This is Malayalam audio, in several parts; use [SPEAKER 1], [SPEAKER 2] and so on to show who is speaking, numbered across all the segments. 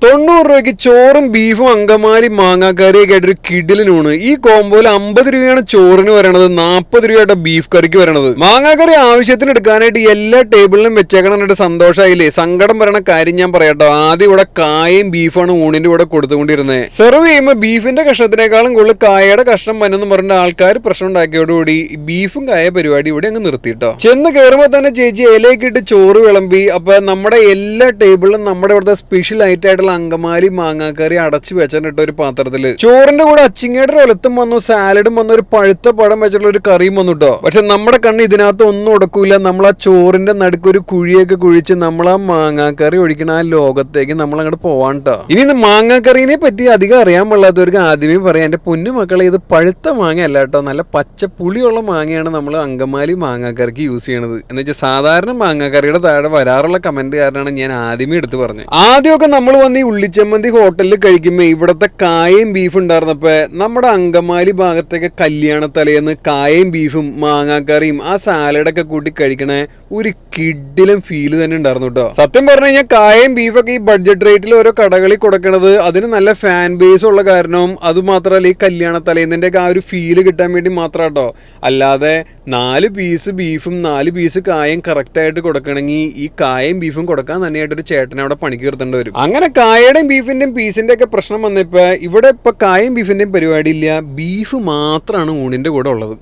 [SPEAKER 1] 90 രൂപയ്ക്ക് ചോറും ബീഫും അങ്കമാലി മാങ്ങാക്കറിയൊക്കെ ആയിട്ടൊരു കിടിലനൂണ്. ഈ കോമ്പോയിൽ 50 രൂപയാണ് ചോറിന് വരണത്, 40 രൂപയുടെ ബീഫ് കറിക്ക് വരണത്. മാങ്ങാക്കറി ആവശ്യത്തിന് എടുക്കാനായിട്ട് എല്ലാ ടേബിളിലും വെച്ചേക്കണായിട്ട് സന്തോഷമായില്ലേ. സങ്കടം വരണ കാര്യം ഞാൻ പറയാട്ടോ. ആദ്യം ഇവിടെ കായയും ബീഫാണ് ഊണിന്റെ കൂടെ കൊടുത്തുകൊണ്ടിരുന്നത്. സെർവ് ചെയ്യുമ്പോൾ ബീഫിന്റെ കഷ്ണത്തിനേക്കാളും കൂടുതൽ കായയുടെ കഷ്ണം വന്നെന്ന് പറഞ്ഞ ആൾക്കാർ പ്രശ്നം ഉണ്ടാക്കിയോടുകൂടി ബീഫും കായ പരിപാടി ഇവിടെ അങ്ങ് നിർത്തിയിട്ടോ. ചെന്ന് കയറുമ്പോൾ തന്നെ ചേച്ചി ഇലയൊക്കെ ഇട്ട് ചോറ് വിളമ്പി. അപ്പൊ നമ്മുടെ എല്ലാ ടേബിളിലും നമ്മുടെ ഇവിടുത്തെ സ്പെഷ്യൽ ആയിട്ടുള്ള അങ്കമാലി മാങ്ങാക്കറി അടച്ചു വെച്ചിട്ട് ഒരു പാത്രത്തില് ചോറിന്റെ കൂടെ അച്ചിങ്ങയുടെ ഒലത്തും വന്നു, സാലഡും വന്നു, ഒരു പഴുത്ത പഴം വെച്ചിട്ടുള്ള ഒരു കറിയും വന്നു കേട്ടോ. പക്ഷെ നമ്മുടെ കണ്ണ് ഇതിനകത്ത് ഒന്നും ഉടക്കൂല. നമ്മൾ ആ ചോറിന്റെ നടുക്കൊരു കുഴിയൊക്കെ കുഴിച്ച് നമ്മൾ ആ മാങ്ങാക്കറി ഒഴിക്കണ ആ ലോകത്തേക്ക് നമ്മൾ അങ്ങോട്ട് പോവാൻ കേട്ടോ. ഇനി മാങ്ങാക്കറിനെ പറ്റി അധികം അറിയാൻ പാടില്ലാത്തവർക്ക് ആദ്യമേ പറയാം, എന്റെ പൊന്നു മക്കളെ, ഇത് പഴുത്ത മാങ്ങ അല്ല കേട്ടോ, നല്ല പച്ച പുളിയുള്ള മാങ്ങയാണ് നമ്മൾ അങ്കമാലി മാങ്ങാക്കറിക്ക് യൂസ് ചെയ്യണത്. എന്ന് വെച്ചാൽ സാധാരണ മാങ്ങാക്കറിയുടെ താഴെ വരാറുള്ള കമന്റ് കാരണമാണ് ഞാൻ ആദ്യമേ എടുത്ത് പറഞ്ഞത്. ആദ്യമൊക്കെ നമ്മൾ വന്ന് ഈ ഉള്ളിച്ചമ്മന്തി ഹോട്ടലിൽ കഴിക്കുമ്പോൾ ഇവിടുത്തെ കായയും ബീഫും ഉണ്ടായിരുന്നപ്പോ നമ്മുടെ അങ്കമാലി ഭാഗത്തേക്ക് കല്യാണ തലേന്ന് കായയും ബീഫും മാങ്ങാക്കറിയും ആ സാലഡൊക്കെ കൂട്ടി കഴിക്കണേ ഒരു കിഡിലും ഫീല് തന്നെ ഉണ്ടായിരുന്നു കേട്ടോ. സത്യം പറഞ്ഞു കഴിഞ്ഞാൽ കായയും ബീഫൊക്കെ ഈ ബഡ്ജറ്റ് റേറ്റിൽ ഓരോ കടകളിൽ കൊടുക്കണത് അതിന് നല്ല ഫാൻ ബേസ് ഉള്ള കാരണവും അതുമാത്രമല്ല ഈ കല്യാണ തലേന്നിന്റെ ആ ഒരു ഫീല് കിട്ടാൻ വേണ്ടി മാത്രം കേട്ടോ. അല്ലാതെ 4 പീസ് ബീഫും 4 പീസ് കായും കറക്റ്റ് ആയിട്ട് കൊടുക്കണമെങ്കിൽ ഈ കായയും ബീഫും കൊടുക്കാൻ തന്നെയായിട്ടൊരു ചേട്ടനെ അവിടെ പണിക്ക് നിർത്തേണ്ടി വരും. അങ്ങനെ കായയുടെയും ബീഫിന്റെയും പീസിന്റെ ഒക്കെ പ്രശ്നം വന്നപ്പോ ഇവിടെ ഇപ്പൊ കായും ബീഫിന്റെയും പരിപാടി ഇല്ല, ബീഫ് മാത്രമാണ് ഊണിന്റെ കൂടെ ഉള്ളത്.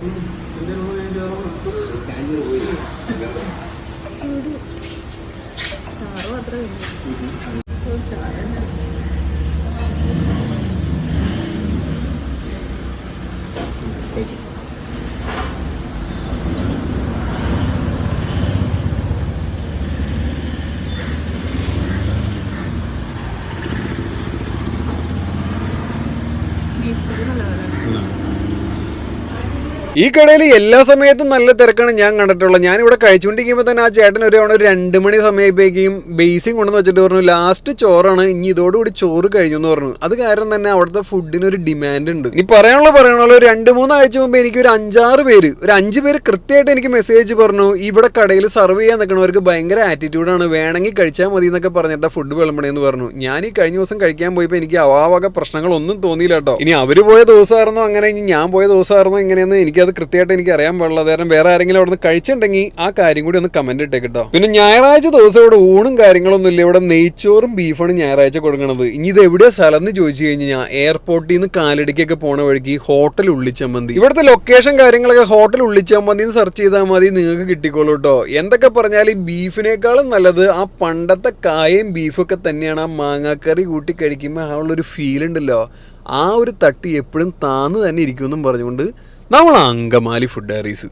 [SPEAKER 1] ഈ കടയിൽ എല്ലാ സമയത്തും നല്ല തിരക്കാണ് ഞാൻ കണ്ടിട്ടുള്ളത്. ഞാനിവിടെ കഴിച്ചുകൊണ്ടിരിക്കുമ്പോൾ തന്നെ ആ ചേട്ടൻ ഒരു 2 മണി സമയത്തേക്കും ബേസിങ് കൊണ്ടെന്ന് വെച്ചിട്ട് പറഞ്ഞു ലാസ്റ്റ് ചോറാണ്, ഇനി ഇതോടുകൂടി ചോറ് കഴിഞ്ഞു എന്ന് പറഞ്ഞു. അത് കാരണം തന്നെ അവിടുത്തെ ഫുഡിനൊരു ഡിമാൻഡ് ഉണ്ട്. ഇനി പറയാനുള്ള 2-3 ആഴ്ച മുമ്പ് എനിക്ക് ഒരു 5-6 പേര്, ഒരു 5 പേര് കൃത്യമായിട്ട് എനിക്ക് മെസ്സേജ് പറഞ്ഞു ഇവിടെ കടയിൽ സർവ് ചെയ്യാൻ നിൽക്കണവർക്ക് ഭയങ്കര ആറ്റിറ്റ്യൂഡാണ്, വേണമെങ്കിൽ കഴിച്ചാൽ മതി എന്നൊക്കെ പറഞ്ഞിട്ട് ഫുഡ് വിളമ്പണേന്ന് പറഞ്ഞു. ഞാൻ ഈ കഴിഞ്ഞ ദിവസം കഴിക്കാൻ പോയപ്പോൾ എനിക്ക് അവാവക പ്രശ്നങ്ങളൊന്നും തോന്നിയില്ല കേട്ടോ. ഇനി അവർ പോയ ദിവസമായിരുന്നോ അങ്ങനെ, ഇനി ഞാൻ പോയ ദിവസമായിരുന്നോ ഇങ്ങനെയെന്ന് എനിക്കത് കൃത്യമായിട്ട് എനിക്ക് അറിയാൻ പാടില്ല. കാരണം വേറെ ആരെങ്കിലും അവിടെ നിന്ന് കഴിച്ചിട്ടുണ്ടെങ്കിൽ ആ കാര്യം കൂടി ഒന്ന് കമന്റ് ഇട്ടേട്ടോ. പിന്നെ ഞായറാഴ്ച ദിവസം ഇവിടെ ഊണും കാര്യങ്ങളൊന്നും ഇല്ല, ഇവിടെ നെയ്ച്ചോറും ബീഫാണ് ഞായറാഴ്ച കൊടുക്കണത്. ഇനി ഇത് എവിടെയാ സ്ഥലം എന്ന് ചോദിച്ചു കഴിഞ്ഞാൽ എയർപോർട്ടിൽ നിന്ന് കാലടിക്കൊക്കെ പോണ വഴിക്ക് ഹോട്ടൽ ഉള്ളിച്ചമ്മന്തി. ഇവിടുത്തെ ലൊക്കേഷൻ കാര്യങ്ങളൊക്കെ ഹോട്ടൽ ഉള്ളിച്ചമ്മന്തി സെർച്ച് ചെയ്താൽ മതി, നിങ്ങൾക്ക് കിട്ടിക്കോളൂ കേട്ടോ. എന്തൊക്കെ പറഞ്ഞാൽ ഈ ബീഫിനേക്കാളും നല്ലത് ആ പണ്ടത്തെ കായയും ബീഫൊക്കെ തന്നെയാണ്. ആ മാങ്ങാക്കറി കൂട്ടി കഴിക്കുമ്പോൾ ആ ഉള്ളൊരു ഫീൽ ഉണ്ടല്ലോ, ആ ഒരു തട്ടി എപ്പോഴും താന്ന് തന്നെ ഇരിക്കുമെന്നും പറഞ്ഞുകൊണ്ട് നമ്മൾ അങ്കമാലി ഫുഡ് ഡയറീസ്.